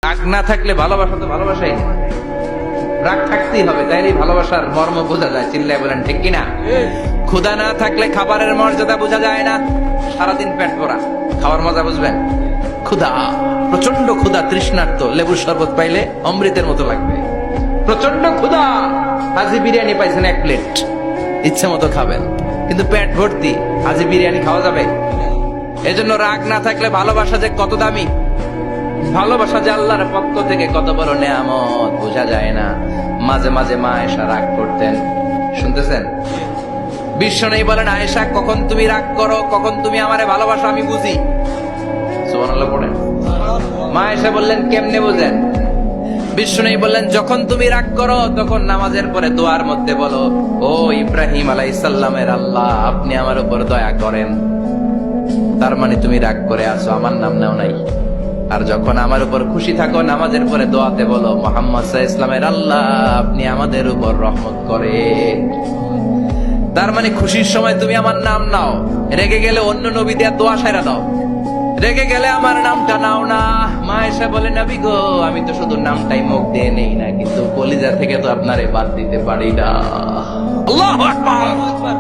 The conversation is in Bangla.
রাগ না থাকলে ভালোবাসা তো ভালোবাসাই না। রাগ থাকতেই হবে, তাইলে ভালোবাসার মর্ম বোঝা যায়। চিল্লায় বলেন ঠিক কিনা? ক্ষুধা না থাকলে খাবারের মর্যাদা বোঝা যায় না। সারাদিন পেট ভরা, খাওয়ার মজা বুঝবেন? ক্ষুধা, প্রচন্ড ক্ষুধা, তৃষ্ণার্ত, লেবুর শরবত পাইলে অমৃতের মতো লাগবে। প্রচন্ড ক্ষুধা, হাজি বিরিয়ানি পাইছেন 1 প্লেট, ইচ্ছে মতো খাবেন, কিন্তু পেট ভর্তি, হাজি বিরিয়ানি খাওয়া যাবে? এজন্য রাগ না থাকলে ভালোবাসা যে কত দামি, ভালোবাসা যে আল্লাহর পক্ষ থেকে কত বড় নেয়ামত বোঝা যায় না। মাঝে মাঝে মা আয়েশা রাগ করতেন, শুনতেছেন? বিশ্ব নেই বলেন, আয়েশা কখন তুমি রাগ করো, কখন তুমি আমারে ভালোবাসো আমি বুঝি। সুবহানাল্লাহ পড়েন। মা আয়েশা বললেন কেমনে বুঝেন? বিশ্ব নেই বললেন, যখন তুমি রাগ করো তখন নামাজের পরে দোয়ার মধ্যে বলো, ও ইব্রাহিম আলাইহিস সালামের আল্লাহ, আপনি আমার উপর দয়া করেন। তার মানে তুমি রাগ করে আছো, আমার নাম নাও নাই। আর যখন আমার উপর খুশি থাকো, নামাজের পরে দোয়াতে বলো, মুহাম্মদ সাল্লাল্লাহু আলাইহি ওয়াসাল্লামের আল্লাহ, আপনি আমাদের উপর রহমত করেন। তার মানে খুশির সময় তুমি আমার নাম নাও, রেগে গেলে অন্য নবী দেয়া দোয়া সাইরা দাও, রেগে গেলে আমার নামটা নাও না। মা এসে বলে, নবী গো, আমি তো শুধু নামটাই মুখ দিয়ে নেই না, কিন্তু কলিজা থেকে তো আপনারে বাদ দিতে পারি না। আল্লাহু আকবার।